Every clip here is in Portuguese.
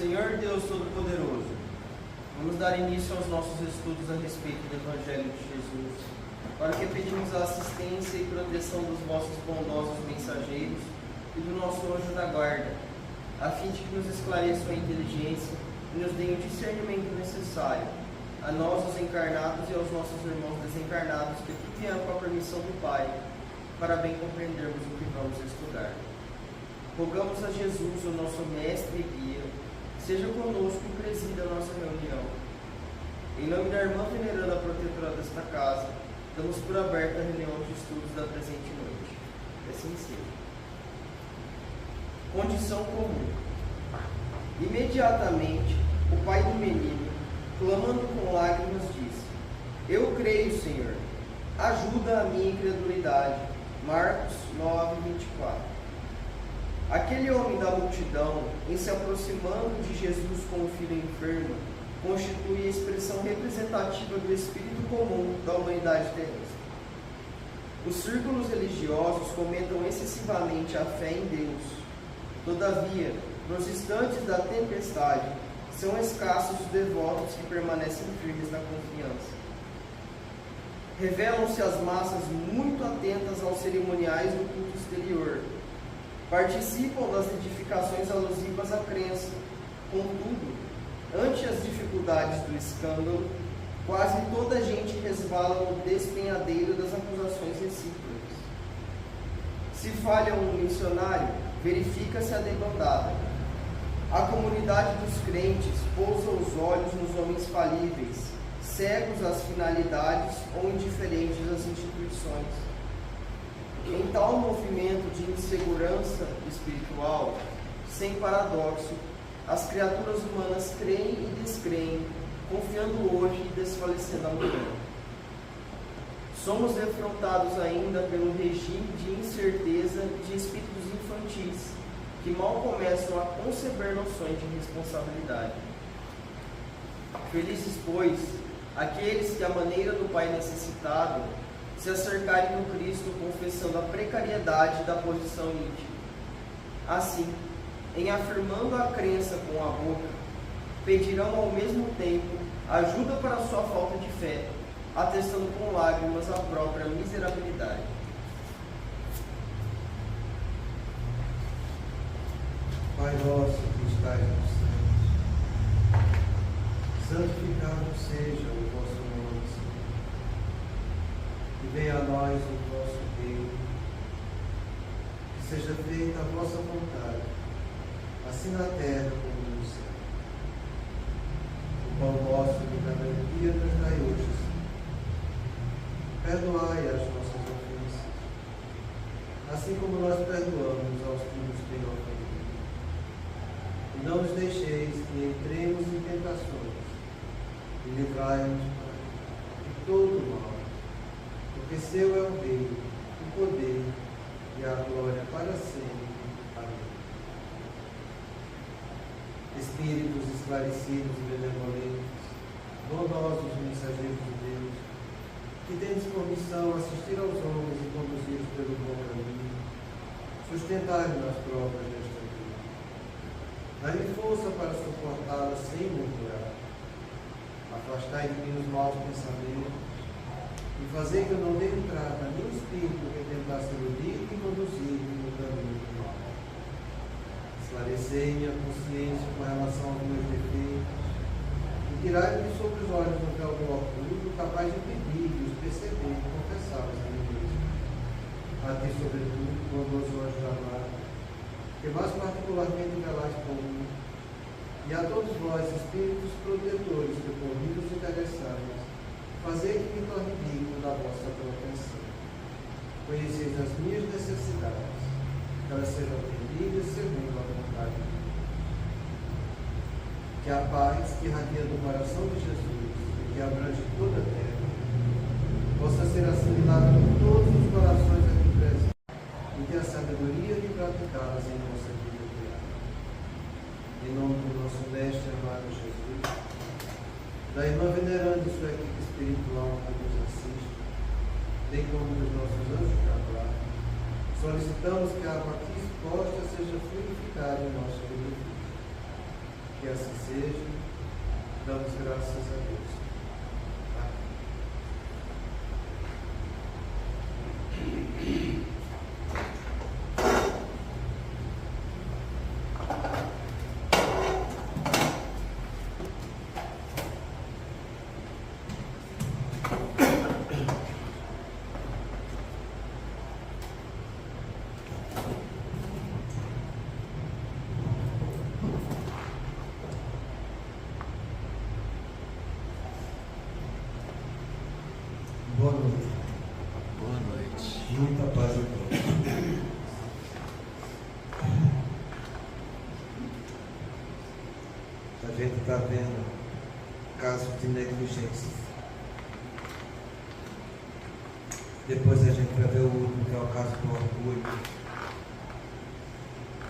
Senhor Deus Todo-Poderoso, vamos dar início aos nossos estudos a respeito do Evangelho de Jesus, para que pedimos a assistência e proteção dos vossos bondosos mensageiros e do nosso anjo da guarda, a fim de que nos esclareçam a inteligência e nos deem o discernimento necessário, a nós os encarnados e aos nossos irmãos desencarnados que aqui vieram com a permissão do Pai, para bem compreendermos o que vamos estudar. Rogamos a Jesus, o nosso mestre e guia, seja conosco e presida a nossa reunião. Em nome da irmã veneranda protetora desta casa, damos por aberta a reunião de estudos da presente noite. Que assim seja. Condição comum. Imediatamente, o pai do menino, clamando com lágrimas, disse: Eu creio, Senhor, ajuda a minha incredulidade. Marcos 9, 24. Aquele homem da multidão, em se aproximando de Jesus com o filho enfermo, constitui a expressão representativa do espírito comum da humanidade terrestre. Os círculos religiosos comentam excessivamente a fé em Deus. Todavia, nos instantes da tempestade, são escassos os devotos que permanecem firmes na confiança. Revelam-se as massas muito atentas aos cerimoniais do culto exterior. Participam das edificações alusivas à crença. Contudo, ante as dificuldades do escândalo, quase toda a gente resvala no despenhadeiro das acusações recíprocas. Se falha um missionário, verifica-se a debandada. A comunidade dos crentes pousa os olhos nos homens falíveis, cegos às finalidades ou indiferentes às instituições. Em tal movimento de insegurança espiritual, sem paradoxo, as criaturas humanas creem e descreem, confiando hoje e desfalecendo amanhã. Somos defrontados ainda pelo regime de incerteza de espíritos infantis, que mal começam a conceber noções de responsabilidade. Felizes, pois, aqueles que, à maneira do Pai necessitado, se acercarem no Cristo confessando a precariedade da posição íntima. Assim, em afirmando a crença com a boca, pedirão ao mesmo tempo ajuda para a sua falta de fé, atestando com lágrimas a própria miserabilidade. Pai nosso que estais nos céus, santificado seja o vosso nome, Senhor. E venha a nós o vosso reino, que seja feita a vossa vontade, assim na terra como no céu. O pão nosso de cada dia nos dai hoje, Senhor. Perdoai as nossas ofensas, assim como nós perdoamos aos que nos têm ofendido. E não nos deixeis que entremos em tentações, e livrai-nos, Pai, de todo mal, porque seu é o reino, o poder e a glória para sempre. Amém. Espíritos esclarecidos e benevolentes, bondosos mensageiros de Deus, que tendes por missão assistir aos homens e conduzi-los pelo bom caminho, sustentai-nos nas provas desta vida. Dai-me força para suportá-las sem murmurar. Afastai de mim os maus pensamentos e fazei que eu não dê entrada a nenhum espírito que tentasse iludir e conduzir-me no caminho do mal. Esclarecei minha consciência com relação aos meus defeitos e tirai-me sobre os olhos do véu do orgulho, capaz de impedir-os, perceber e confessá-los a mim mesmo. A ti, sobretudo, bondoso anjo amado, que mais particularmente velais por mim, e a todos vós, espíritos protetores que por mim vos interessais, fazei que me torne digno da vossa proteção. Conheceis as minhas necessidades, que elas sejam atendidas segundo a vontade de Deus. Que a paz que irradia do coração de Jesus e que abrange toda a terra, possa ser assimilada por todos os corações aqui presentes, e ter a sabedoria de praticá-las em nossa vida diária. Em nome do nosso mestre amado Jesus, da irmã veneranda e sua equipe espiritual que nos assiste, bem como dos nossos anjos da guarda, solicitamos que a água aqui exposta seja fluidificada em nosso benefício. Que assim seja. Damos graças a Deus. Boa noite. Boa noite. Muita paz a todos. A gente está vendo casos de negligência. Depois a gente vai ver o último, que é o caso do orgulho,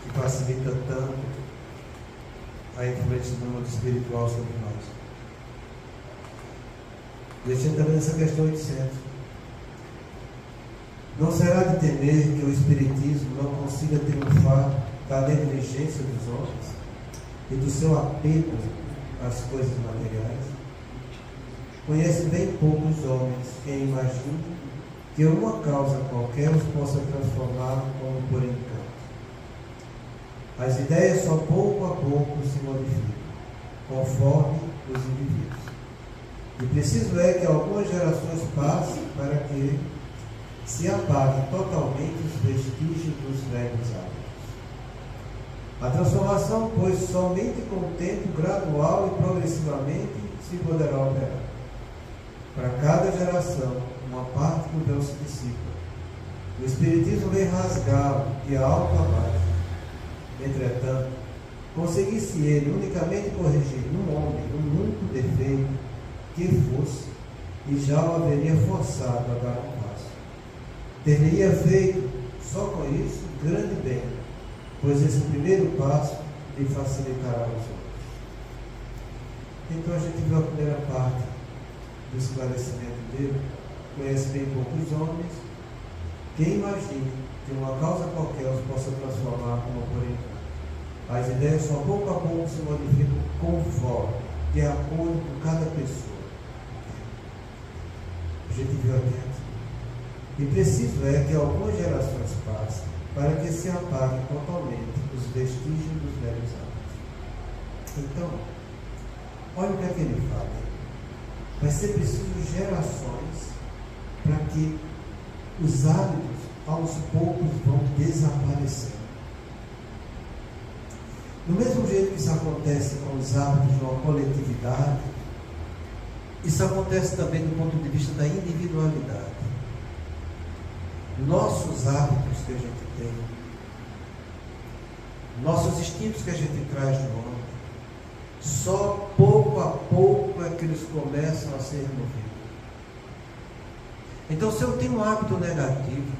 que facilita tanto a influência do mundo espiritual sobre nós. E a gente está vendo essa questão 800. Não será de temer que o Espiritismo não consiga triunfar da negligência dos homens e do seu apego às coisas materiais? Conhece bem poucos homens quem imagina que uma causa qualquer os possa transformar como por encanto. As ideias só pouco a pouco se modificam, conforme os indivíduos. E preciso é que algumas gerações passem para que se apaguem totalmente os vestígios dos velhos hábitos. A transformação, pois, somente com o tempo gradual e progressivamente se poderá operar. Para cada geração, uma parte do véu se dissipa. O Espiritismo vem rasgá-lo de alto a baixo. Entretanto, conseguisse ele unicamente corrigir num homem um único defeito que fosse, e já o haveria forçado a dar um passo. Teria feito, só com isso, grande bem, pois esse primeiro passo lhe facilitará os outros. Então a gente viu a primeira parte do esclarecimento dele. Conhece bem poucos homens. Quem imagina que uma causa qualquer os possa transformar como por encanto? As ideias só pouco a pouco se modificam conforme, de acordo com cada pessoa. A gente viu atento. E preciso é que algumas gerações passem para que se apaguem totalmente os vestígios dos velhos hábitos. Então, olha o que é que ele fala. Vai ser preciso gerações para que os hábitos aos poucos vão desaparecendo. Do mesmo jeito que isso acontece com os hábitos de uma coletividade, isso acontece também do ponto de vista da individualidade. Nossos hábitos que a gente tem, nossos instintos que a gente traz no homem, só pouco a pouco é que eles começam a ser removidos. Então, se eu tenho um hábito negativo,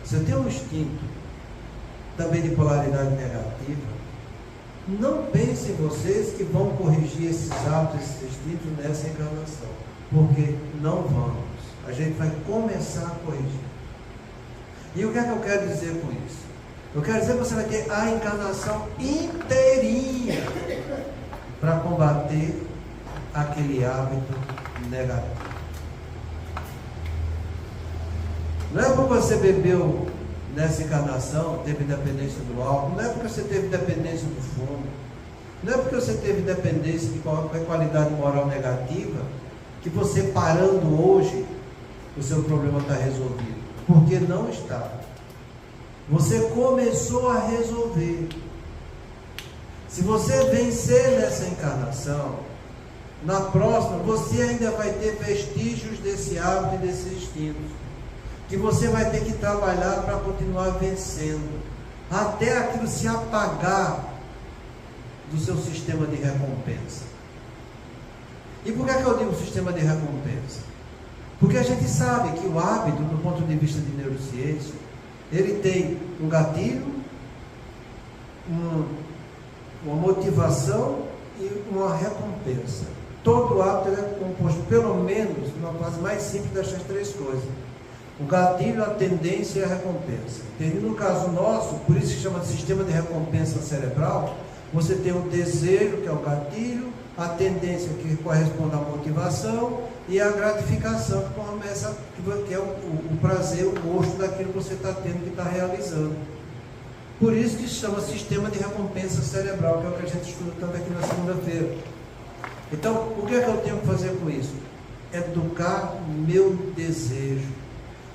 se eu tenho um instinto também de polaridade negativa, não pensem vocês que vão corrigir esses hábitos, esses instintos nessa encarnação, porque não vamos. A gente vai começar a corrigir. E o que é que eu quero dizer com isso? Eu quero dizer que você vai ter a encarnação inteirinha para combater aquele hábito negativo. Não é porque você bebeu nessa encarnação, teve dependência do álcool, não é porque você teve dependência do fumo, não é porque você teve dependência de qualquer qualidade moral negativa, que você parando hoje, o seu problema está resolvido. Porque não está. Você começou a resolver. Se você vencer nessa encarnação, na próxima, você ainda vai ter vestígios desse hábito e desses instintos, que você vai ter que trabalhar para continuar vencendo, até aquilo se apagar do seu sistema de recompensa. E por que eu digo sistema de recompensa? Porque a gente sabe que o hábito, do ponto de vista de neurociência, ele tem um gatilho, uma motivação e uma recompensa. Todo hábito é composto, pelo menos, numa fase mais simples dessas três coisas: o gatilho, a tendência e a recompensa. Entende? No caso nosso, por isso que chama de sistema de recompensa cerebral, Você tem o desejo, que é o gatilho, a tendência, que corresponde à motivação, e a gratificação, que começa, que é o prazer, o gosto daquilo que você está tendo, que está realizando. Por isso que se chama sistema de recompensa cerebral, que é o que a gente estuda tanto aqui na segunda-feira. Então, o que é que eu tenho que fazer com isso? Educar meu desejo.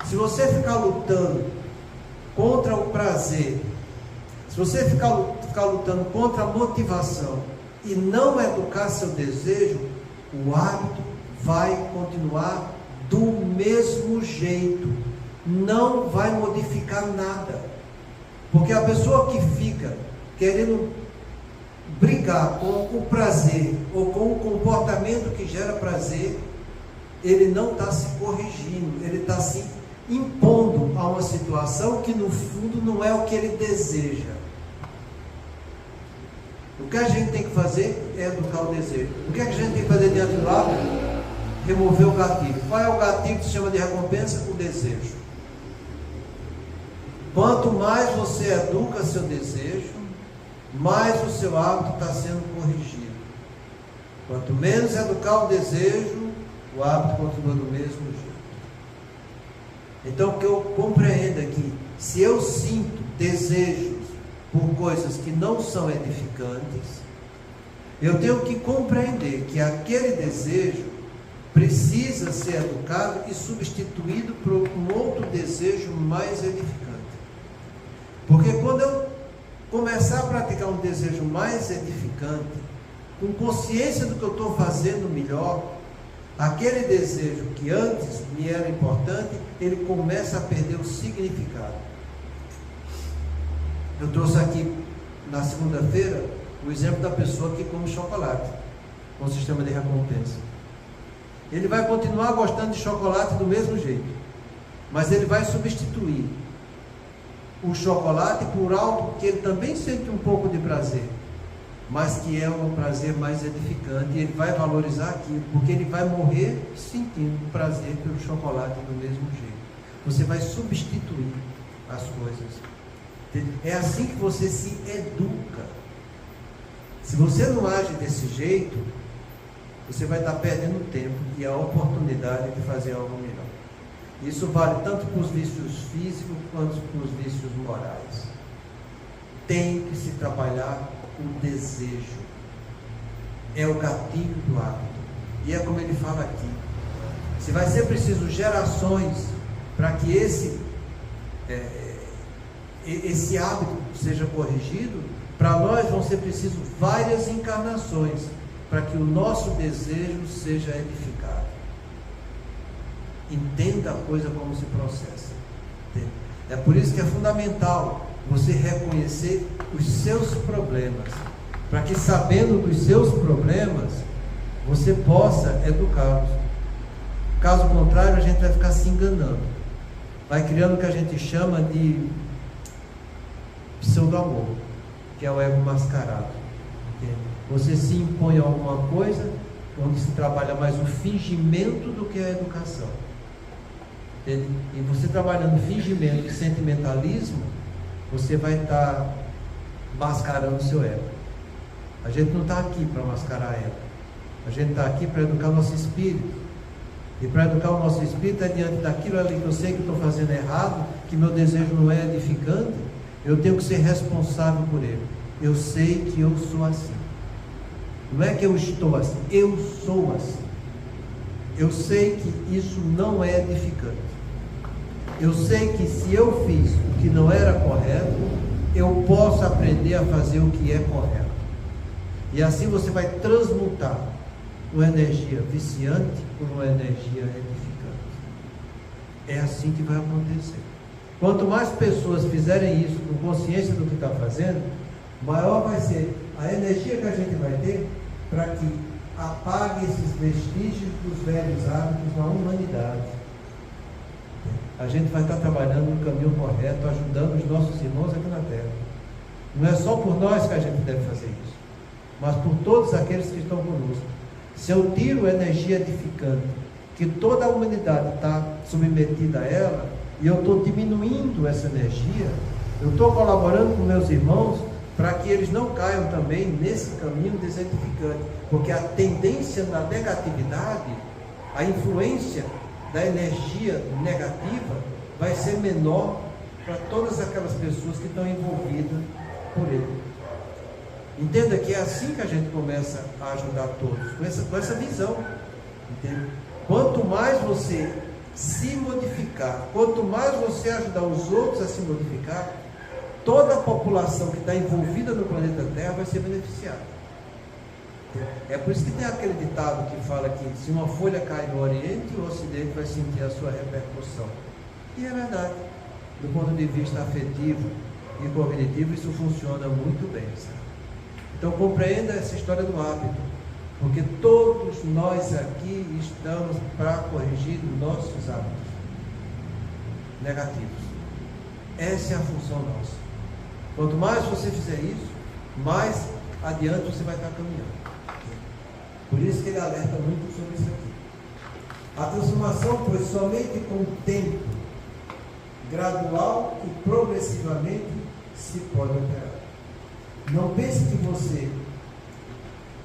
Se você ficar lutando contra o prazer, se você ficar lutando contra a motivação e não educar seu desejo, o hábito vai continuar do mesmo jeito, não vai modificar nada. Porque a pessoa que fica querendo brigar com o prazer ou com o comportamento que gera prazer, ele não está se corrigindo, ele está se impondo a uma situação que no fundo não é o que ele deseja. O que a gente tem que fazer é educar o desejo. O que a gente tem que fazer diante do lado? Remover o gatilho. Qual é o gatilho que se chama de recompensa? O desejo. Quanto mais você educa seu desejo, mais o seu hábito está sendo corrigido. Quanto menos educar o desejo, o hábito continua do mesmo jeito. Então, que eu compreenda que, se eu sinto desejos por coisas que não são edificantes, eu tenho que compreender que aquele desejo precisa ser educado e substituído por um outro desejo mais edificante. Porque quando eu começar a praticar um desejo mais edificante, com consciência do que eu estou fazendo melhor, aquele desejo que antes me era importante, ele começa a perder o significado. Eu trouxe aqui na segunda-feira o exemplo da pessoa que come chocolate com o sistema de recompensa. Ele vai continuar gostando de chocolate do mesmo jeito, mas ele vai substituir o chocolate por algo que ele também sente um pouco de prazer, mas que é um prazer mais edificante, e ele vai valorizar aquilo, porque ele vai morrer sentindo prazer pelo chocolate do mesmo jeito. Você vai substituir as coisas. É assim que você se educa. Se você não age desse jeito, você vai estar perdendo tempo e a oportunidade de fazer algo melhor. Isso vale tanto para os vícios físicos quanto para os vícios morais. Tem que se trabalhar o desejo. É o gatilho do hábito. E é como ele fala aqui. Se vai ser preciso gerações para que esse hábito seja corrigido, para nós vão ser preciso várias encarnações para que o nosso desejo seja edificado. Entenda a coisa como se processa. É por isso que é fundamental você reconhecer os seus problemas, para que, sabendo dos seus problemas, você possa educá-los. Caso contrário, a gente vai ficar se enganando, vai criando o que a gente chama de pseudo-amor, que é o ego mascarado. Você se impõe a alguma coisa onde se trabalha mais o fingimento do que a educação. E você trabalhando fingimento e sentimentalismo, você vai estar mascarando o seu ego. A gente não está aqui para mascarar ego. A gente está aqui para educar o nosso espírito. E para educar o nosso espírito é diante daquilo ali que eu sei que estou fazendo errado, que meu desejo não é edificante, eu tenho que ser responsável por ele. Eu sei que eu sou assim. Não é que eu estou assim, eu sou assim. Eu sei que isso não é edificante. Eu sei que se eu fiz o que não era correto, eu posso aprender a fazer o que é correto. E assim você vai transmutar uma energia viciante por uma energia edificante. É assim que vai acontecer. Quanto mais pessoas fizerem isso com consciência do que está fazendo, maior vai ser a energia que a gente vai ter para que apague esses vestígios dos velhos hábitos na humanidade. A gente vai estar trabalhando no caminho correto, ajudando os nossos irmãos aqui na Terra. Não é só por nós que a gente deve fazer isso, mas por todos aqueles que estão conosco. Se eu tiro a energia edificante, que toda a humanidade está submetida a ela, e eu estou diminuindo essa energia, eu estou colaborando com meus irmãos para que eles não caiam também nesse caminho desertificante, porque a tendência da negatividade, a influência da energia negativa vai ser menor para todas aquelas pessoas que estão envolvidas por ele. Entenda que é assim que a gente começa a ajudar todos, com essa visão. Entende? Quanto mais você se modificar, quanto mais você ajudar os outros a se modificar, toda a população que está envolvida no planeta Terra vai ser beneficiada. É por isso que tem aquele ditado que fala que se uma folha cai no Oriente, o Ocidente vai sentir a sua repercussão. E é verdade. Do ponto de vista afetivo e cognitivo, isso funciona muito bem, sabe? Então compreenda essa história do hábito, porque todos nós aqui estamos para corrigir nossos hábitos negativos. Essa é a função nossa. Quanto mais você fizer isso, mais adiante você vai estar caminhando. Por isso que ele alerta muito sobre isso aqui. A transformação foi somente com o tempo, gradual e progressivamente se pode operar. Não pense que você,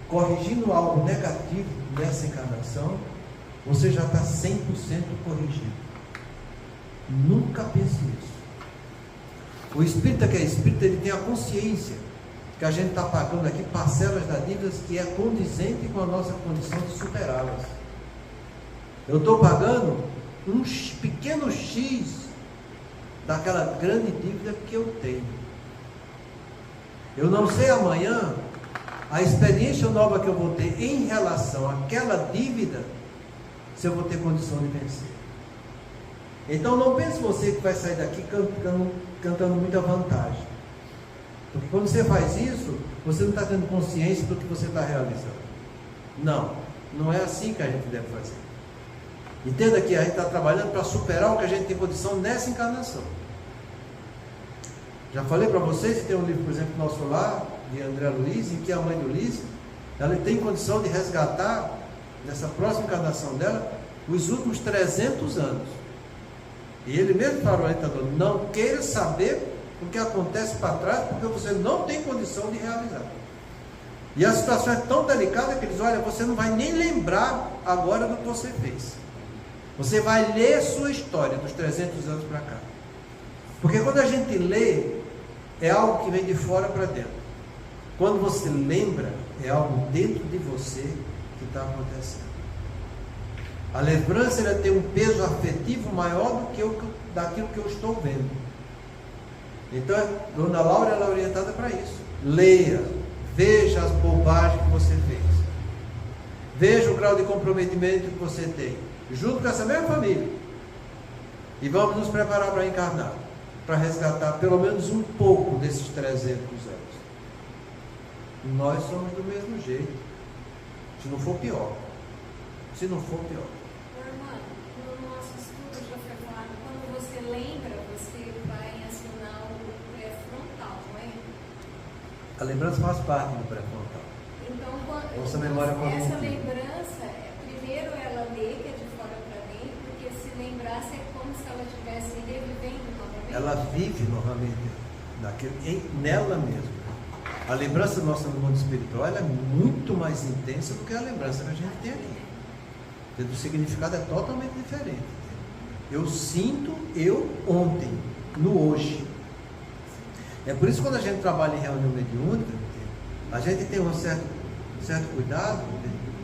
corrigindo algo negativo nessa encarnação, você já está 100% corrigido. Nunca pense isso. O espírita que é espírita, ele tem a consciência que a gente está pagando aqui parcelas das dívidas que é condizente com a nossa condição de superá-las. Eu estou pagando um pequeno X daquela grande dívida que eu tenho. Eu não sei amanhã a experiência nova que eu vou ter em relação àquela dívida, se eu vou ter condição de vencer. Então não pense você que vai sair daqui cantando muita vantagem. Porque quando você faz isso, você não está tendo consciência do que você está realizando. Não, não é assim que a gente deve fazer. Entenda que a gente está trabalhando para superar o que a gente tem condição nessa encarnação. Já falei para vocês que tem um livro, por exemplo, Nosso Lar, de André Luiz, em que a mãe do Luiz, ela tem condição de resgatar, nessa próxima encarnação dela, os últimos 300 anos. E ele mesmo para o orientador, não queira saber o que acontece para trás, porque você não tem condição de realizar. E a situação é tão delicada que eles, olha, você não vai nem lembrar agora do que você fez. Você vai ler sua história dos 300 anos para cá. Porque quando a gente lê, é algo que vem de fora para dentro. Quando você lembra, é algo dentro de você que está acontecendo. A lembrança ela tem um peso afetivo maior do que daquilo que eu estou vendo. Então, Dona Laura ela é orientada para isso. Leia, veja as bobagens que você fez. Veja o grau de comprometimento que você tem, junto com essa mesma família. E vamos nos preparar para encarnar, para resgatar pelo menos um pouco desses 300 anos. Nós somos do mesmo jeito, se não for pior. Se não for pior. Irmã, no nosso estudo já foi falado, quando você lembra, você vai acionar o pré-frontal, não é? A lembrança faz parte do pré-frontal. Então, Nossa memória essa cognitiva. lembrança, primeiro ela lê, que é de fora para dentro, porque se lembrasse é como se ela estivesse revivendo novamente. Ela vive novamente nela mesma. A lembrança nossa no mundo espiritual ela é muito mais intensa do que a lembrança que a gente tem aqui. O significado é totalmente diferente. Eu sinto eu ontem, no hoje. É por isso que quando a gente trabalha em reunião mediúnica, a gente tem um certo cuidado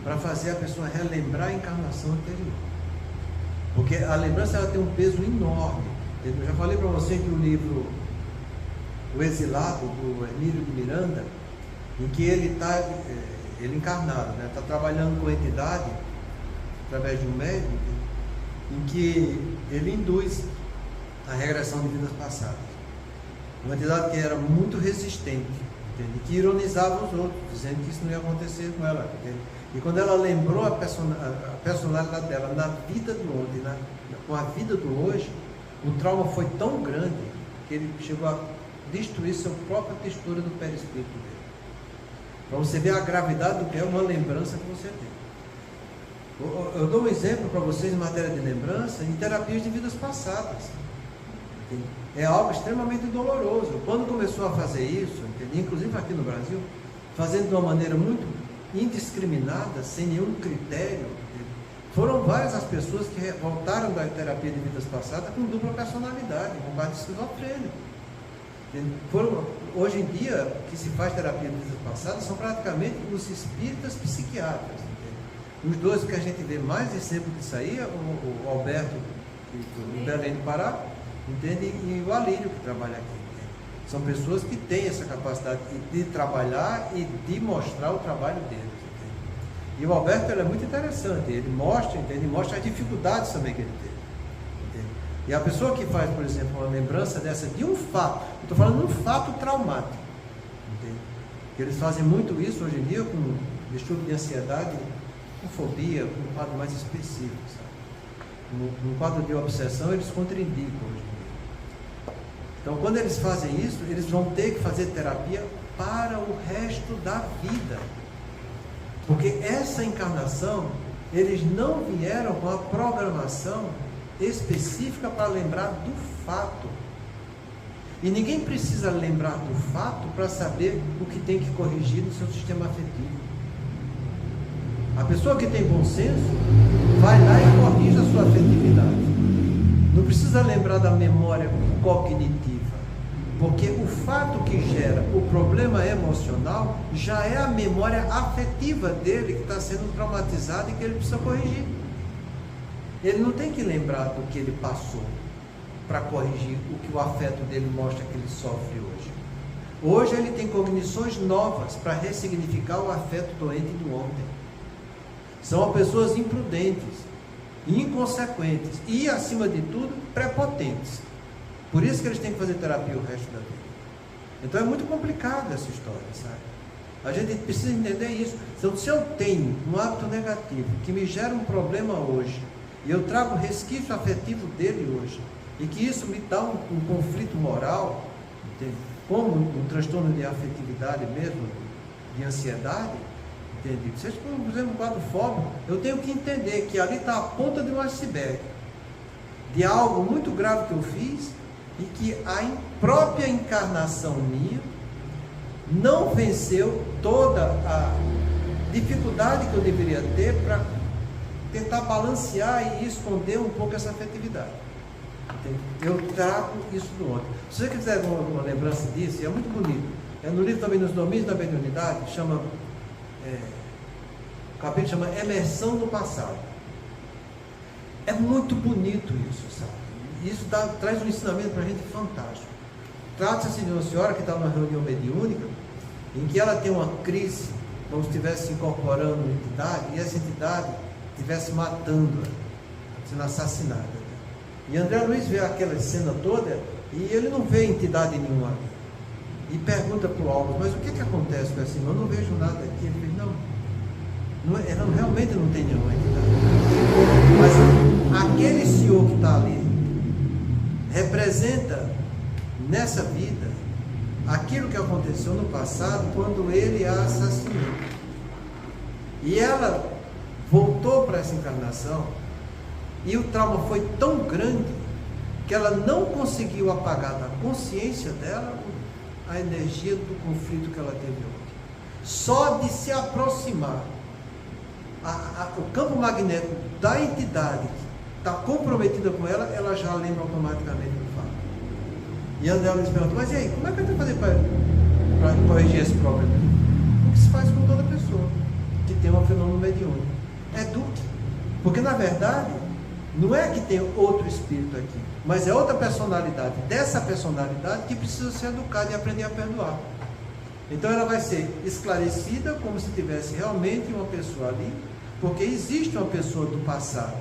para fazer a pessoa relembrar a encarnação anterior. Porque a lembrança ela tem um peso enorme. Eu já falei para você que o livro O Exilado, do Emílio de Miranda, em que ele está encarnado, está trabalhando com a entidade, através de um médium, em que ele induz a regressão de vidas passadas. Uma entidade que era muito resistente, entende? Que ironizava os outros, dizendo que isso não ia acontecer com ela. Entende? E quando ela lembrou a personalidade dela na vida do ontem, com a vida do hoje, o trauma foi tão grande que ele chegou a destruir sua própria textura do perispírito dele. Para você ver a gravidade do que é uma lembrança que você tem. Eu dou um exemplo para vocês em matéria de lembrança em terapias de vidas passadas. É algo extremamente doloroso. Quando começou a fazer isso, entende? Inclusive aqui no Brasil, fazendo de uma maneira muito indiscriminada, sem nenhum critério. Foram várias as pessoas que voltaram da terapia de vidas passadas com dupla personalidade, com quadro esquizofrênico. Hoje em dia, que se faz terapia de vidas passadas são praticamente os espíritas psiquiatras. Entende? Os dois que a gente vê mais exemplo disso aí é o Alberto, do Belém do Pará, entende? E o Alírio, que trabalha aqui. Entende? São pessoas que têm essa capacidade de trabalhar e de mostrar o trabalho deles. Entende? E o Alberto, ele é muito interessante, ele mostra, entende? Mostra as dificuldades também que ele teve. Entende? E a pessoa que faz, por exemplo, uma lembrança dessa de um fato, eu estou falando de um fato traumático, entende? Que eles fazem muito isso hoje em dia com distúrbio de ansiedade, com fobia, com um quadro mais específico, sabe? No quadro de obsessão, eles contraindicam hoje em dia. Então, quando eles fazem isso, eles vão ter que fazer terapia para o resto da vida. Porque essa encarnação, eles não vieram com a programação específica para lembrar do fato. E ninguém precisa lembrar do fato para saber o que tem que corrigir no seu sistema afetivo. A pessoa que tem bom senso vai lá e corrige a sua afetividade. Não precisa lembrar da memória cognitiva, porque o fato que gera o problema emocional já é a memória afetiva dele que está sendo traumatizada e que ele precisa corrigir. Ele não tem que lembrar do que ele passou para corrigir o que o afeto dele mostra que ele sofre hoje. Hoje ele tem cognições novas para ressignificar o afeto doente do ontem. São pessoas imprudentes, inconsequentes e, acima de tudo, prepotentes. Por isso que eles têm que fazer terapia o resto da vida. Então é muito complicada essa história, sabe? A gente precisa entender isso. Então, se eu tenho um hábito negativo que me gera um problema hoje, e eu trago o resquício afetivo dele hoje, e que isso me dá um conflito moral, entende? Como um transtorno de afetividade mesmo, de ansiedade, entende? Se eu, por exemplo, um quadro fóbico, eu tenho que entender que ali está a ponta de um iceberg, de algo muito grave que eu fiz, e que a própria encarnação minha não venceu toda a dificuldade que eu deveria ter para tentar balancear e esconder um pouco essa afetividade. Entende? Eu trago isso do ontem. Se você quiser uma lembrança disso, é muito bonito. É no livro também, Nos Domínios da Mediunidade, chama, o capítulo chama Emersão do Passado. É muito bonito isso, sabe? Isso traz um ensinamento para a gente fantástico. Trata-se de uma senhora que está numa reunião mediúnica, em que ela tem uma crise, como se estivesse incorporando uma entidade, e essa entidade estivesse matando-a, sendo assassinada. E André Luiz vê aquela cena toda, e ele não vê entidade nenhuma ali. E pergunta para o Alves, mas o que acontece com essa irmã? Eu não vejo nada aqui. Ele diz, não, ela realmente não tem nenhuma entidade. Mas aquele senhor que está ali, representa nessa vida aquilo que aconteceu no passado quando ele a assassinou. E ela voltou para essa encarnação e o trauma foi tão grande que ela não conseguiu apagar da consciência dela a energia do conflito que ela teve ontem. Só de se aproximar o campo magnético da entidade que está comprometida com ela, ela já lembra automaticamente do fato. E André Luiz pergunta, mas e aí, como é que eu tenho que fazer para corrigir esse problema? O que se faz com toda pessoa que tem um fenômeno mediúnico? Eduque. Porque na verdade, não é que tem outro espírito aqui, mas é outra personalidade, dessa personalidade que precisa ser educada e aprender a perdoar. Então ela vai ser esclarecida como se tivesse realmente uma pessoa ali, porque existe uma pessoa do passado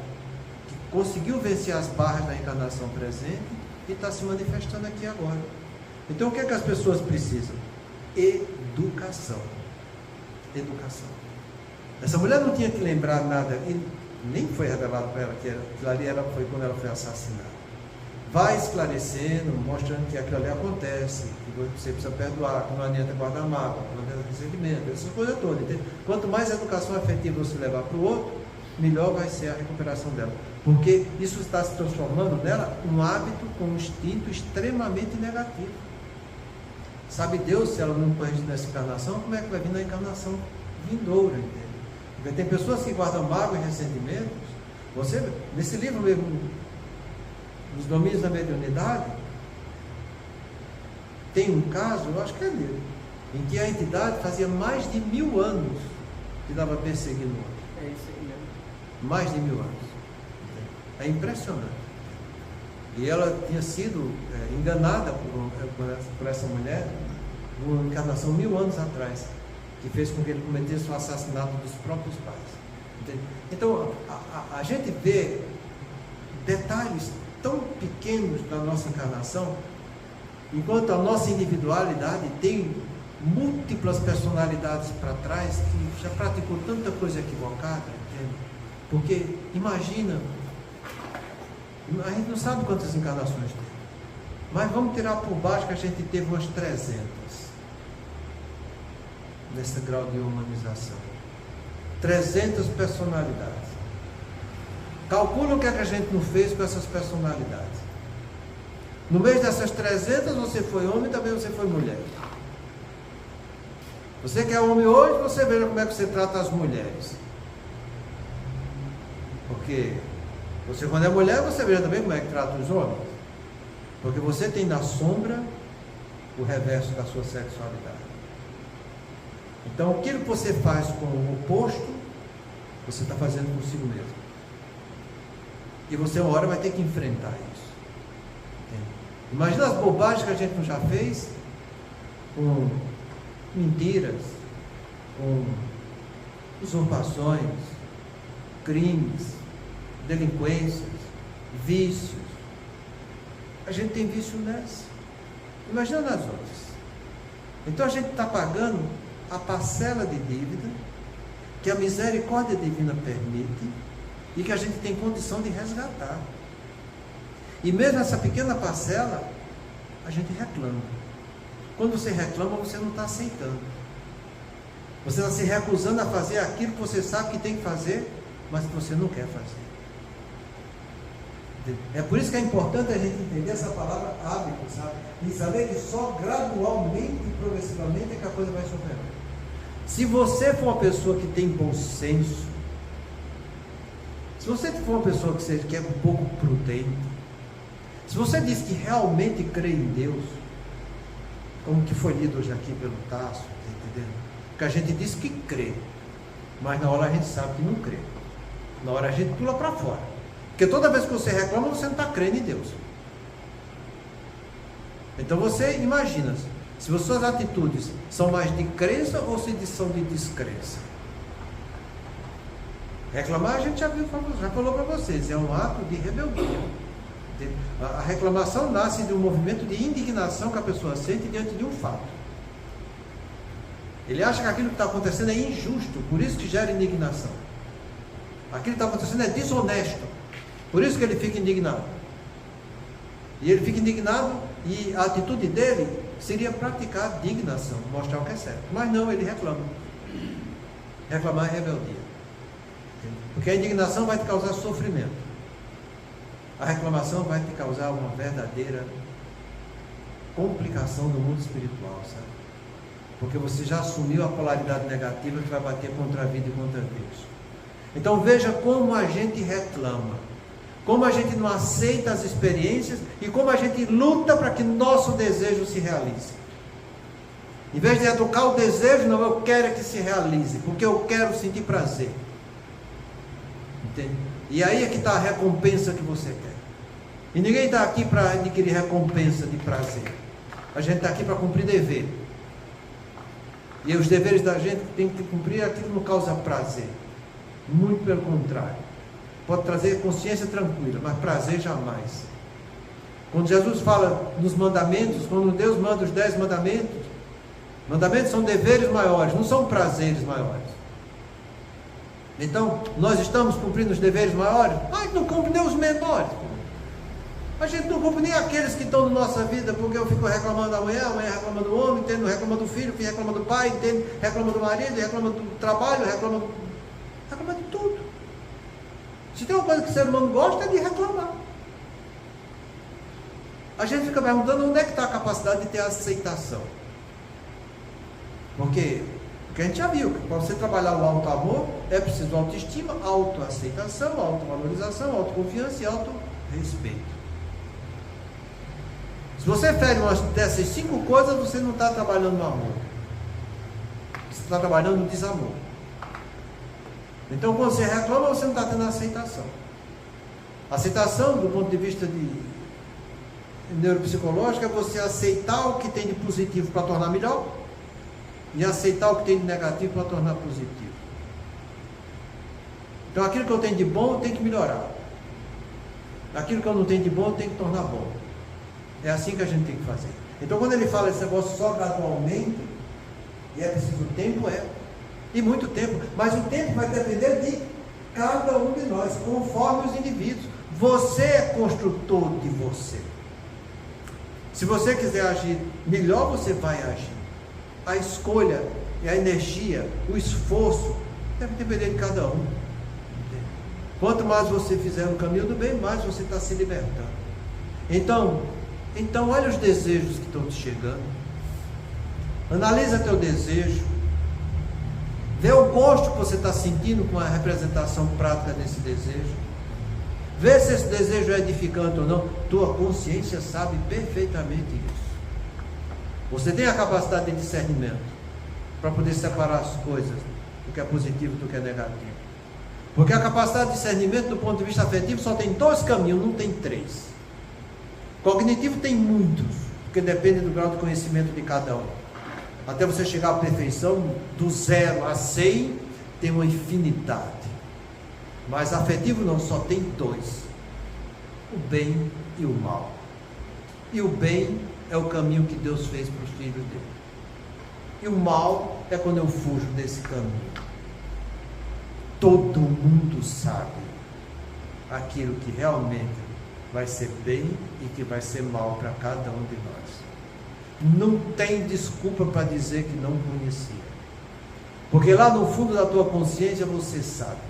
que conseguiu vencer as barras da encarnação presente e está se manifestando aqui agora. Então o que é que as pessoas precisam? Educação. Educação. Essa mulher não tinha que lembrar nada, e nem foi revelado para ela que aquilo ali foi quando ela foi assassinada. Vai esclarecendo, mostrando que aquilo ali acontece, que você precisa perdoar, que não adianta guardar mágoa, que não adianta ressentimento, essas coisas todas. Entende? Quanto mais educação afetiva você levar para o outro, melhor vai ser a recuperação dela. Porque isso está se transformando nela um hábito com um instinto extremamente negativo. Sabe Deus, se ela não corrigir nessa encarnação, como é que vai vir na encarnação vindoura, entende? Porque tem pessoas que guardam mágoa e ressentimentos. Você, nesse livro mesmo, Os Domínios da Mediunidade, tem um caso, eu acho que é dele, em que a entidade fazia mais de 1000 anos que estava perseguindo o outro. É isso aí mesmo. Mais de 1000 anos. É impressionante. E ela tinha sido enganada por essa mulher numa encarnação 1000 anos atrás, que fez com que ele cometesse o assassinato dos próprios pais. Entende? Então, a gente vê detalhes tão pequenos da nossa encarnação, enquanto a nossa individualidade tem múltiplas personalidades para trás, que já praticou tanta coisa equivocada, entende? Porque, imagina, a gente não sabe quantas encarnações tem, mas vamos tirar por baixo que a gente teve umas 300 nesse grau de humanização. 300 personalidades. Calcula o que a gente não fez com essas personalidades. No meio dessas 300 você foi homem, também você foi mulher. Você que é homem hoje, você veja como é que você trata as mulheres. Porque você, quando é mulher, você veja também como é que trata os homens. Porque você tem na sombra o reverso da sua sexualidade. Então, aquilo que você faz com o oposto, você está fazendo consigo mesmo. E você, uma hora, vai ter que enfrentar isso. Entende? Imagina as bobagens que a gente não já fez com mentiras, com usurpações, crimes, delinquências, vícios. A gente tem vício nessa. Imagina nas outras. Então a gente está pagando a parcela de dívida que a misericórdia divina permite e que a gente tem condição de resgatar. E mesmo essa pequena parcela, a gente reclama. Quando você reclama, você não está aceitando. Você está se recusando a fazer aquilo que você sabe que tem que fazer, mas que você não quer fazer. É por isso que é importante a gente entender essa palavra hábito, sabe? E saber que só gradualmente e progressivamente é que a coisa vai superando. Se você for uma pessoa que tem bom senso, se você for uma pessoa que é um pouco prudente, se você diz que realmente crê em Deus, como que foi lido hoje aqui pelo Tasso, tá entendendo? Porque a gente diz que crê, mas na hora a gente sabe que não crê. Na hora a gente pula para fora. Porque toda vez que você reclama, você não está crendo em Deus. Então você imagina, se as suas atitudes são mais de crença ou se são de descrença. Reclamar, a gente já falou para vocês, é um ato de rebeldia. A reclamação nasce de um movimento de indignação que a pessoa sente diante de um fato. Ele acha que aquilo que está acontecendo é injusto, por isso que gera indignação. Aquilo que está acontecendo é desonesto, por isso que ele fica indignado. E ele fica indignado e a atitude dele seria praticar a dignação, mostrar o que é certo. Mas não, ele reclama. Reclamar é rebeldia. Porque a indignação vai te causar sofrimento. A reclamação vai te causar uma verdadeira complicação no mundo espiritual, sabe? Porque você já assumiu a polaridade negativa que vai bater contra a vida e contra Deus. Então veja como a gente reclama, como a gente não aceita as experiências e como a gente luta para que nosso desejo se realize. Em vez de educar o desejo, não, eu quero que se realize, porque eu quero sentir prazer. Entende? E aí é que está a recompensa que você quer. E ninguém está aqui para adquirir recompensa de prazer. A gente está aqui para cumprir dever. E os deveres da gente tem que cumprir aquilo que não causa prazer. Muito pelo contrário. Pode trazer consciência tranquila, mas prazer jamais. Quando Jesus fala nos mandamentos, quando Deus manda os 10 mandamentos, mandamentos são deveres maiores, não são prazeres maiores. Então, nós estamos cumprindo os deveres maiores? A gente não cumpre nem os menores. A gente não cumpre nem aqueles que estão na nossa vida, porque eu fico reclamando da mulher, a mulher reclama do homem, reclama do filho, reclama do pai, reclama do marido, reclama do trabalho, reclama de tudo. Se tem uma coisa que o ser humano gosta, é de reclamar. A gente fica perguntando onde é que está a capacidade de ter aceitação. Porque a gente já viu que para você trabalhar o auto-amor é preciso autoestima, autoaceitação, autovalorização, autoconfiança e autorrespeito. Se você fere uma dessas 5 coisas, você não está trabalhando no amor. Você está trabalhando no desamor. Então, quando você reclama, você não está tendo aceitação. Aceitação, do ponto de vista de neuropsicológico, é você aceitar o que tem de positivo para tornar melhor e aceitar o que tem de negativo para tornar positivo. Então, aquilo que eu tenho de bom, eu tenho que melhorar. Aquilo que eu não tenho de bom, eu tenho que tornar bom. É assim que a gente tem que fazer. Então, quando ele fala esse negócio só gradualmente, e é preciso tempo, e muito tempo, mas o tempo vai depender de cada um de nós, conforme os indivíduos. Você é construtor de você. Se você quiser agir melhor, você vai agir. A escolha, a energia, o esforço, deve depender de cada um. Quanto mais você fizer no caminho do bem, mais você está se libertando. Então, olha os desejos que estão te chegando. Analisa teu desejo. Vê o gosto que você está sentindo com a representação prática desse desejo. Vê se esse desejo é edificante ou não. Tua consciência sabe perfeitamente isso. Você tem a capacidade de discernimento para poder separar as coisas, do que é positivo do que é negativo. Porque a capacidade de discernimento do ponto de vista afetivo só tem 2 caminhos, não tem 3. Cognitivo tem muitos, porque depende do grau de conhecimento de cada um. Até você chegar à perfeição, do 0 a 100, tem uma infinidade. Mas afetivo não, só tem 2. O bem e o mal. E o bem é o caminho que Deus fez para os filhos dele. E o mal é quando eu fujo desse caminho. Todo mundo sabe aquilo que realmente vai ser bem e que vai ser mal para cada um de nós. Não tem desculpa para dizer que não conhecia. Porque lá no fundo da tua consciência você sabe.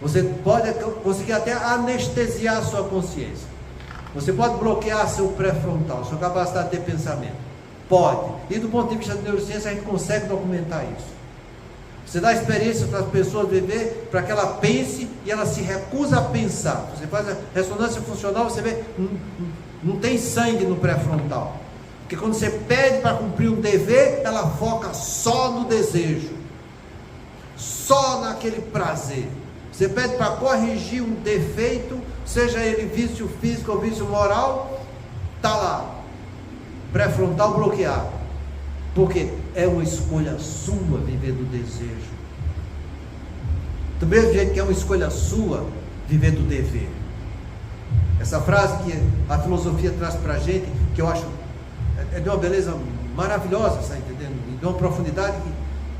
Você pode conseguir até anestesiar a sua consciência. Você pode bloquear seu pré-frontal, sua capacidade de ter pensamento. Pode. E do ponto de vista da neurociência a gente consegue documentar isso. Você dá experiência para as pessoas viver, para que ela pense e ela se recusa a pensar. Você faz a ressonância funcional, você vê, não tem sangue no pré-frontal. Porque quando você pede para cumprir um dever, ela foca só no desejo, só naquele prazer. Você pede para corrigir um defeito, seja ele vício físico ou vício moral, está lá, pré-frontal bloqueado. Porque é uma escolha sua viver do desejo. Do mesmo jeito que é uma escolha sua viver do dever. Essa frase que a filosofia traz para a gente, que eu acho é de uma beleza maravilhosa, está entendendo? E de uma profundidade que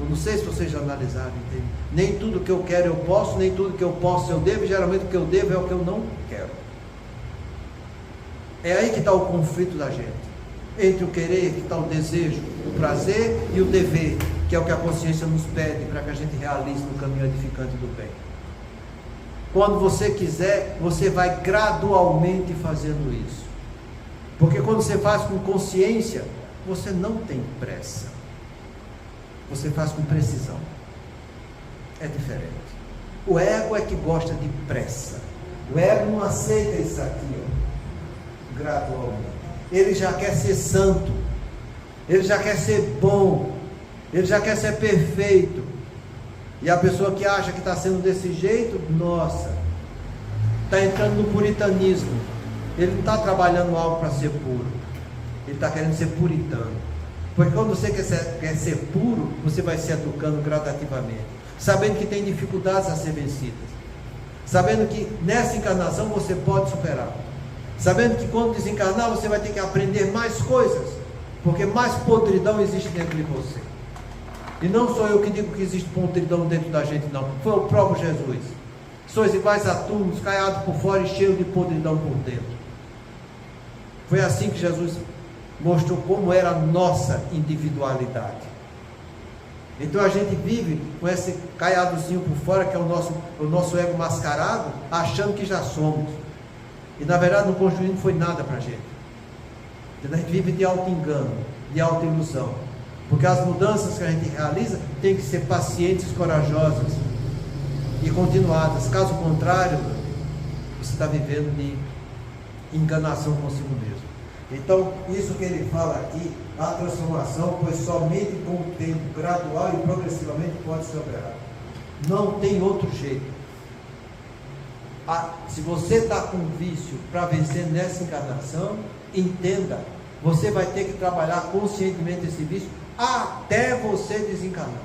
eu não sei se vocês já analisaram, entende? Nem tudo que eu quero eu posso, nem tudo que eu posso eu devo, e geralmente o que eu devo é o que eu não quero. É aí que está o conflito da gente. Entre o querer, que está o desejo, o prazer, e o dever, que é o que a consciência nos pede para que a gente realize no caminho edificante do bem. Quando você quiser, você vai gradualmente fazendo isso. Porque quando você faz com consciência, você não tem pressa. Você faz com precisão. É diferente. O ego é que gosta de pressa. O ego não aceita isso aqui, ó, gradualmente. Ele já quer ser santo, ele já quer ser bom, ele já quer ser perfeito. E a pessoa que acha que está sendo desse jeito, nossa, está entrando no puritanismo. Ele não está trabalhando algo para ser puro, ele está querendo ser puritano. Porque quando você quer ser puro, você vai se educando gradativamente, sabendo que tem dificuldades a ser vencidas, sabendo que nessa encarnação você pode superar, sabendo que quando desencarnar você vai ter que aprender mais coisas, porque mais podridão existe dentro de você. E não sou eu que digo que existe podridão dentro da gente, não. Foi o próprio Jesus. Sois iguais a túmulos, caiados por fora e cheios de podridão por dentro. Foi assim que Jesus mostrou como era a nossa individualidade. Então a gente vive com esse caiadozinho por fora, que é o nosso ego mascarado, achando que já somos. E na verdade não construindo foi nada para a gente. A gente vive de auto-engano, de auto-ilusão. Porque as mudanças que a gente realiza tem que ser pacientes, corajosas e continuadas. Caso contrário, você está vivendo de enganação consigo mesmo. Então, isso que ele fala aqui, a transformação, pois somente com o tempo gradual e progressivamente pode ser operada. Não tem outro jeito. Se você está com vício para vencer nessa encarnação, entenda, você vai ter que trabalhar conscientemente esse vício até você desencarnar.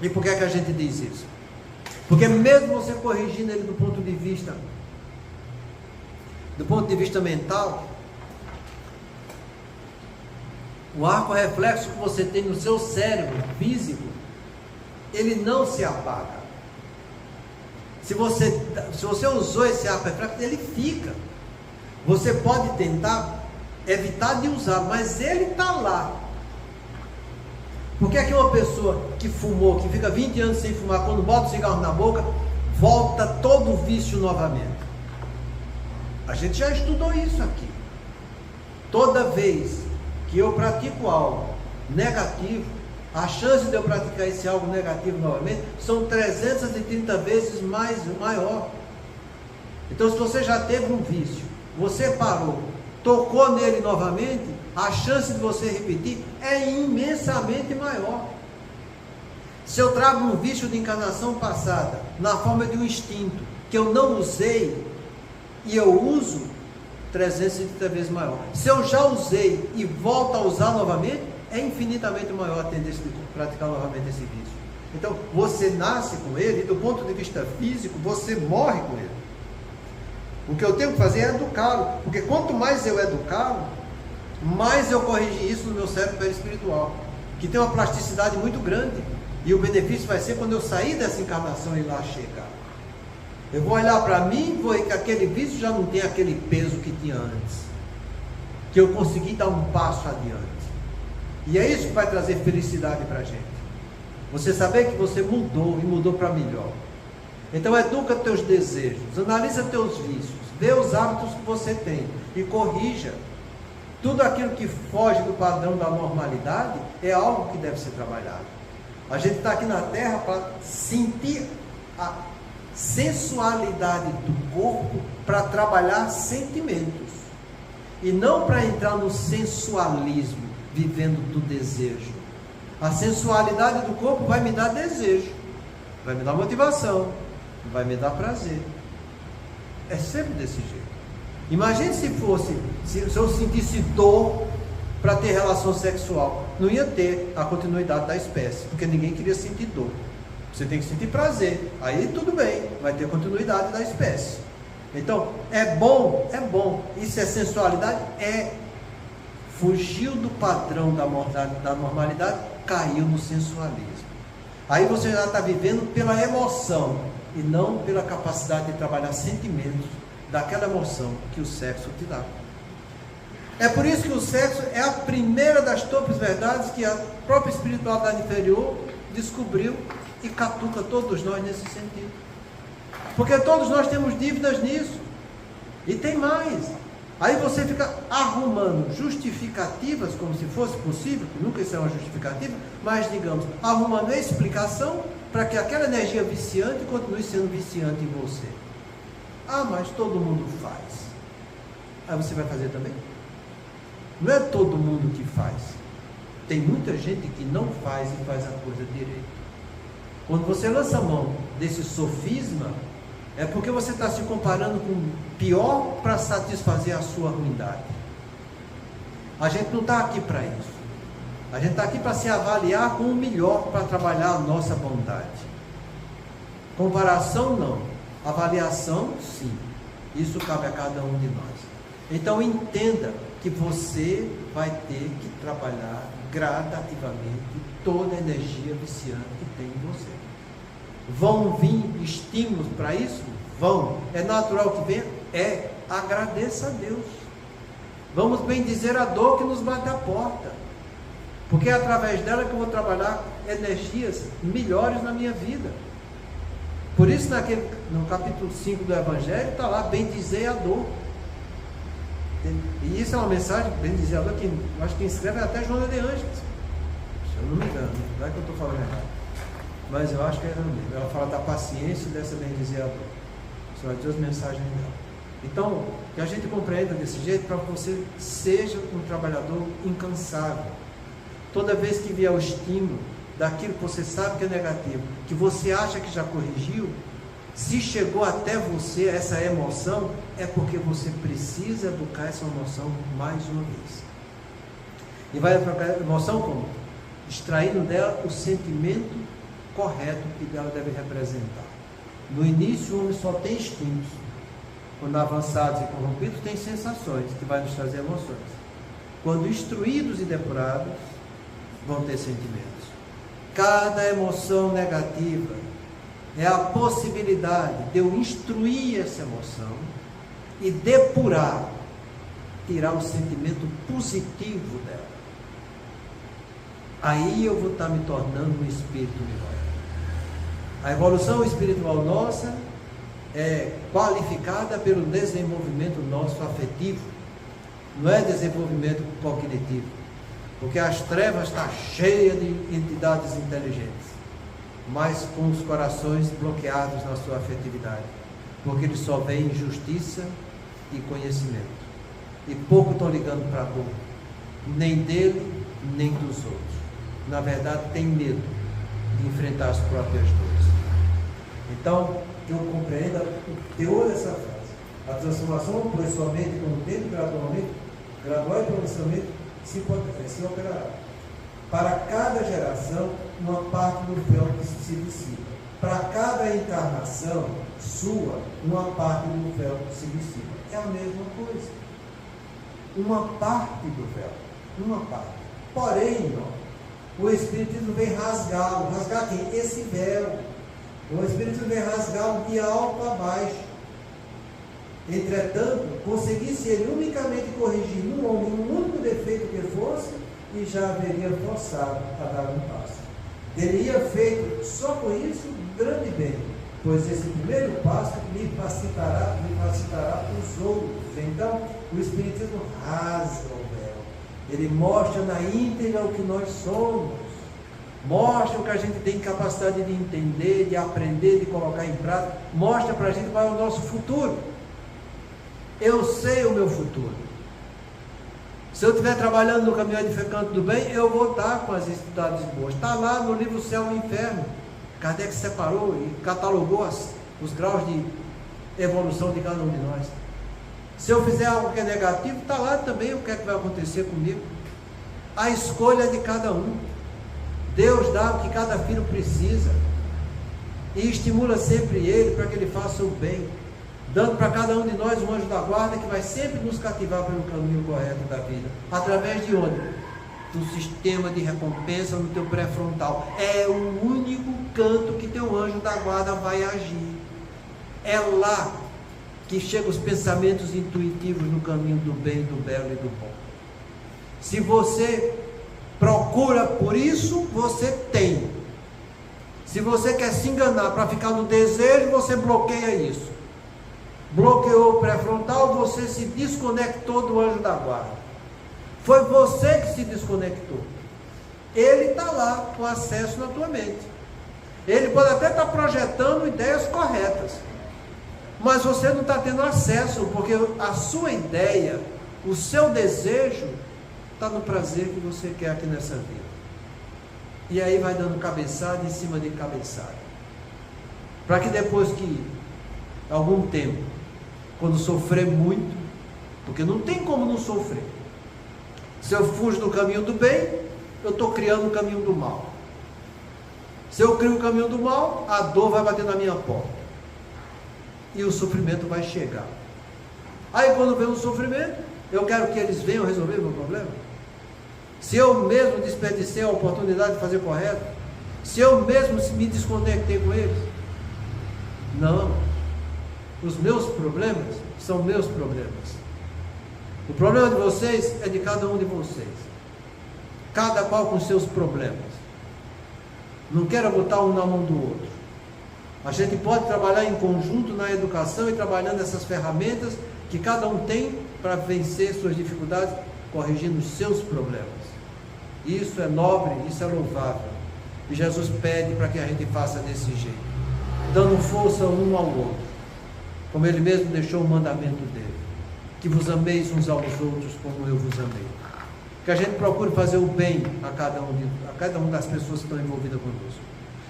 E por que é que a gente diz isso? Porque mesmo você corrigindo ele do ponto de vista mental, o arco reflexo que você tem no seu cérebro físico, ele não se apaga. Se você usou esse arco reflexo, ele fica. Você pode tentar evitar de usar, mas ele está lá. Por que é que uma pessoa que fumou, que fica 20 anos sem fumar, quando bota o cigarro na boca, volta todo o vício novamente? A gente já estudou isso aqui. Toda vez que eu pratico algo negativo, a chance de eu praticar esse algo negativo novamente são 330 vezes maior. Então, se você já teve um vício, você parou, tocou nele novamente, a chance de você repetir é imensamente maior. Se eu trago um vício de encarnação passada, na forma de um instinto, que eu não usei, e eu uso, 330 vezes maior. Se eu já usei e volto a usar novamente, é infinitamente maior a tendência de praticar novamente esse vício. Então, você nasce com ele, e do ponto de vista físico, você morre com ele. O que eu tenho que fazer é educá-lo, porque quanto mais eu educá-lo, mais eu corrigi isso no meu cérebro perispiritual, que tem uma plasticidade muito grande, e o benefício vai ser quando eu sair dessa encarnação e lá chegar. Eu vou olhar para mim e vou ver que aquele vício já não tem aquele peso que tinha antes, que eu consegui dar um passo adiante. E é isso que vai trazer felicidade para a gente. Você saber que você mudou, e mudou para melhor. Então educa teus desejos, analisa teus vícios, vê os hábitos que você tem e corrija. Tudo aquilo que foge do padrão da normalidade é algo que deve ser trabalhado. A gente está aqui na Terra para sentir a sensualidade do corpo, para trabalhar sentimentos, e não para entrar no sensualismo, vivendo do desejo. A sensualidade do corpo vai me dar desejo, vai me dar motivação, vai me dar prazer. É sempre desse jeito. Imagine se eu sentisse dor para ter relação sexual, não ia ter a continuidade da espécie, porque ninguém queria sentir dor. Você tem que sentir prazer, aí tudo bem, vai ter continuidade da espécie. Então, é bom, isso é sensualidade? É. Fugiu do padrão da normalidade, caiu no sensualismo. Aí você já está vivendo pela emoção, e não pela capacidade de trabalhar sentimentos daquela emoção que o sexo te dá. É por isso que o sexo é a primeira das topes verdades que a própria espiritualidade inferior descobriu e catuca todos nós nesse sentido. Porque todos nós temos dívidas nisso. E tem mais. Aí você fica arrumando justificativas, como se fosse possível, que nunca isso é uma justificativa, mas digamos, arrumando explicação para que aquela energia viciante continue sendo viciante em você. Ah, mas todo mundo faz. Aí você vai fazer também? Não é todo mundo que faz. Tem muita gente que não faz e faz a coisa direito. Quando você lança a mão desse sofisma, é porque você está se comparando com o pior para satisfazer a sua ruindade. A gente não está aqui para isso. A gente está aqui para se avaliar com o melhor, para trabalhar a nossa bondade. Comparação não. Avaliação sim. Isso cabe a cada um de nós. Então entenda que você vai ter que trabalhar gradativamente toda a energia viciante que tem em você. Vão vir estímulos para isso? Vão. É natural que venha? É. Agradeça a Deus. Vamos bem dizer a dor que nos bate à porta. Porque é através dela que eu vou trabalhar energias melhores na minha vida. Por isso no capítulo 5 do Evangelho está lá, bem dizer a dor. E isso é uma mensagem, bem dizer, que eu acho que quem escreve é até Joana de Ângeles, se eu não me engano, não é que eu estou falando errado, mas eu acho que é ela mesmo. Ela fala da paciência dessa bendizeadora. São as duas mensagens dela. Então, que a gente compreenda desse jeito, para que você seja um trabalhador incansável. Toda vez que vier o estímulo daquilo que você sabe que é negativo, que você acha que já corrigiu, se chegou até você essa emoção, é porque você precisa educar essa emoção mais uma vez. E vai educar a emoção como? Extraindo dela o sentimento correto que ela deve representar. No início, o homem só tem instintos. Quando avançados e corrompidos, tem sensações, que vai nos trazer emoções. Quando instruídos e depurados, vão ter sentimentos. Cada emoção negativa é a possibilidade de eu instruir essa emoção e depurar, tirar o sentimento positivo dela. Aí eu vou estar me tornando um espírito melhor. A evolução espiritual nossa é qualificada pelo desenvolvimento nosso afetivo, não é desenvolvimento cognitivo, porque as trevas estão cheias de entidades inteligentes, mas com os corações bloqueados na sua afetividade, porque eles só veem justiça e conhecimento, e pouco estão ligando para a dor, nem dele, nem dos outros. Na verdade, tem medo de enfrentar as próprias dores. Então, que eu compreenda o teor dessa frase. A transformação, pois somente com o tempo, gradual e progressivamente, se operará. Para cada geração, uma parte do véu que se dissipa. Para cada encarnação sua, uma parte do véu que se dissipa. É a mesma coisa. Uma parte do véu. Uma parte. Porém, o Espiritismo vem rasgá-lo. Rasgar quem? Esse véu. O Espiritismo vem rasgá-lo de alto a baixo. Entretanto, conseguisse ele unicamente corrigir no homem um único defeito que fosse, e já haveria forçado a dar um passo. Teria feito só com isso grande bem, pois esse primeiro passo lhe facilitará os outros. Então, o Espiritismo rasga o véu. Ele mostra na íntegra o que nós somos. Mostra o que a gente tem capacidade de entender, de aprender, de colocar em prática. Mostra para a gente qual é o nosso futuro. Eu sei o meu futuro. Se eu estiver trabalhando no caminho edificante do bem, eu vou estar com as entidades boas. Está lá no livro Céu e Inferno. Kardec separou e catalogou os graus de evolução de cada um de nós. Se eu fizer algo que é negativo, está lá também o que é que vai acontecer comigo. A escolha é de cada um. Deus dá o que cada filho precisa e estimula sempre ele para que ele faça o bem, dando para cada um de nós um anjo da guarda que vai sempre nos cativar pelo caminho correto da vida. Através de onde? Do sistema de recompensa no teu pré-frontal. É o único canto que teu anjo da guarda vai agir. É lá que chegam os pensamentos intuitivos no caminho do bem, do belo e do bom. Se você procura por isso, você tem. Se você quer se enganar para ficar no desejo, você bloqueia isso. Bloqueou o pré-frontal, você se desconectou do anjo da guarda. Foi você que se desconectou. Ele está lá com acesso na tua mente. Ele pode até estar projetando ideias corretas, mas você não está tendo acesso, porque a sua ideia, o seu desejo, está no prazer que você quer aqui nessa vida. E aí vai dando cabeçada em cima de cabeçada. Para que depois que algum tempo, quando sofrer muito, porque não tem como não sofrer. Se eu fujo do caminho do bem, eu estou criando o caminho do mal. Se eu crio o caminho do mal, a dor vai bater na minha porta. E o sofrimento vai chegar. Aí quando vem o sofrimento, eu quero que eles venham resolver o meu problema. Se eu mesmo desperdicei a oportunidade de fazer correto, se eu mesmo me desconectei com eles, não. Os meus problemas são meus problemas. O problema de vocês é de cada um de vocês. Cada qual com seus problemas. Não quero botar um na mão do outro. A gente pode trabalhar em conjunto na educação e trabalhando essas ferramentas que cada um tem para vencer suas dificuldades, corrigindo os seus problemas. Isso é nobre, isso é louvável. E Jesus pede para que a gente faça desse jeito, dando força um ao outro, como Ele mesmo deixou o mandamento dele: que vos ameis uns aos outros como eu vos amei. Que a gente procure fazer o bem a cada uma das pessoas que estão envolvidas conosco.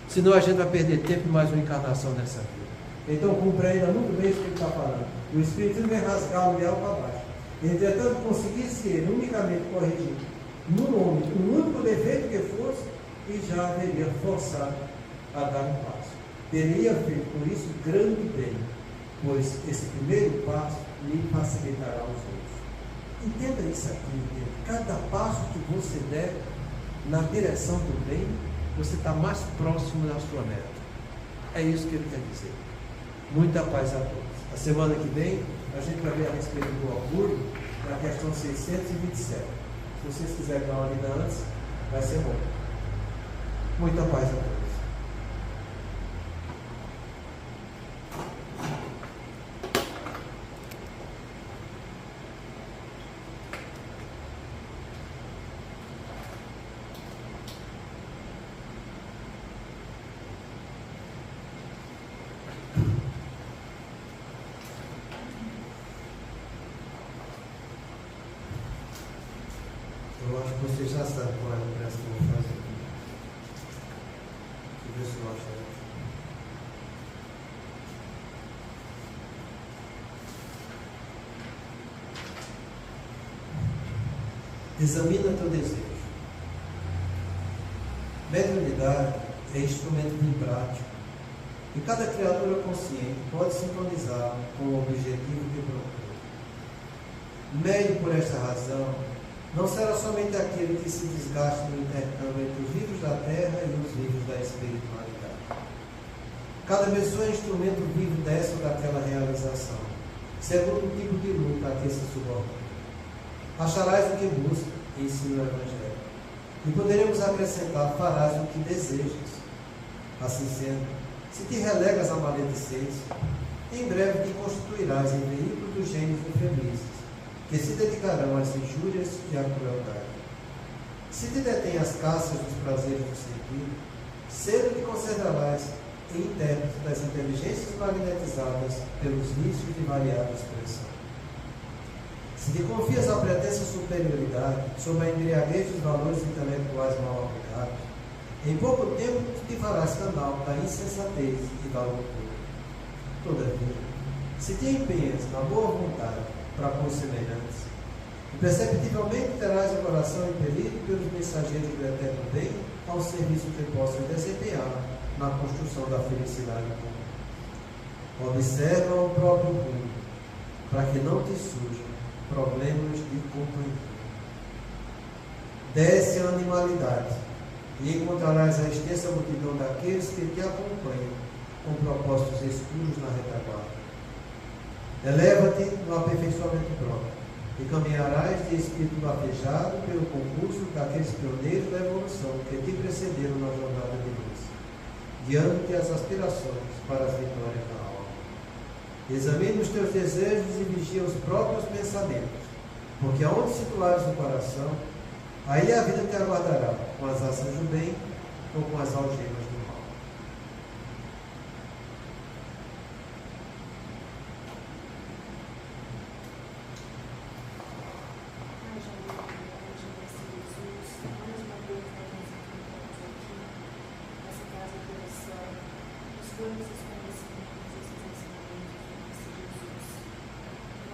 Senão a gente vai perder tempo e mais uma encarnação nessa vida. Então compreenda muito bem isso que ele está falando. O Espírito vem rasgar o leal para baixo. Entretanto, conseguisse ele unicamente corrigir no nome, o único defeito que fosse, e já haveria forçado a dar um passo. Teria feito por isso grande bem, pois esse primeiro passo lhe facilitará os outros. Entenda isso aqui, entenda. Cada passo que você der na direção do bem, você está mais próximo da sua meta. É isso que ele quer dizer. Muita paz a todos. A semana que vem, a gente vai ver a respeito do orgulho, na questão 627. Se vocês quiserem dar uma lida antes, vai ser bom. Muita paz a todos. Eu acho que você já sabe qual é a pressa que eu vou fazer. Deixa eu ver se eu acho. Examina teu desejo. Mediunidade é instrumento de prática, e cada criatura consciente pode sintonizar com o objetivo que procura. Médio por esta razão, não será somente aquele que se desgaste no intercâmbio entre os vivos da terra e os vivos da espiritualidade. Cada pessoa é instrumento vivo dessa ou daquela realização, segundo o tipo de luta a que se subordina. Acharás o que busca, ensina o Evangelho. E poderemos acrescentar: farás o que desejas. Assim sendo, se te relegas à maledicência, em breve te constituirás em veículo dos gênios infelizes, que se dedicarão às injúrias e à crueldade. Se te detém as caças dos prazeres do sentido, cedo te considerarás em intérprete das inteligências magnetizadas pelos vícios de variada expressão. Se te confias à pretensa superioridade sob a embriaguez dos valores intelectuais mal aplicados, em pouco tempo te farás canal da insensatez e da loucura. Todavia, se te empenhas na boa vontade para com os semelhantes, imperceptivelmente terás o coração impelido pelos mensageiros do eterno bem ao serviço que possam desempenhar na construção da felicidade comum. Observa o próprio rumo, para que não te surjam problemas de companhia. Desce a animalidade e encontrarás a extensa multidão daqueles que te acompanham com propósitos escuros na retaguarda. Eleva-te no aperfeiçoamento próprio e caminharás de espírito bafejado pelo concurso daqueles pioneiros da evolução que te precederam na jornada de luz, guiando-te as aspirações para as vitórias da alma. Examina os teus desejos e vigia os próprios pensamentos, porque aonde situares o coração, aí a vida te aguardará, com as asas do bem ou com as algemas do mal.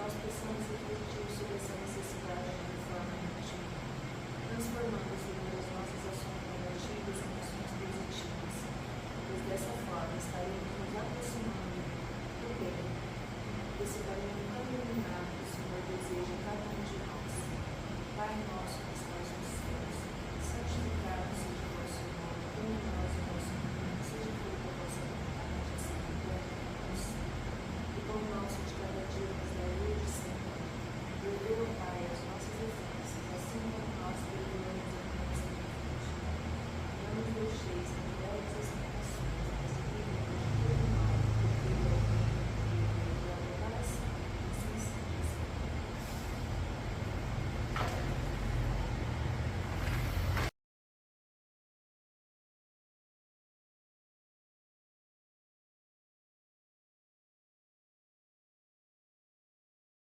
Nós possamos refletir sobre essa necessidade de forma efetiva, transformando as nossas ações negativas em ações positivas, pois dessa forma estaremos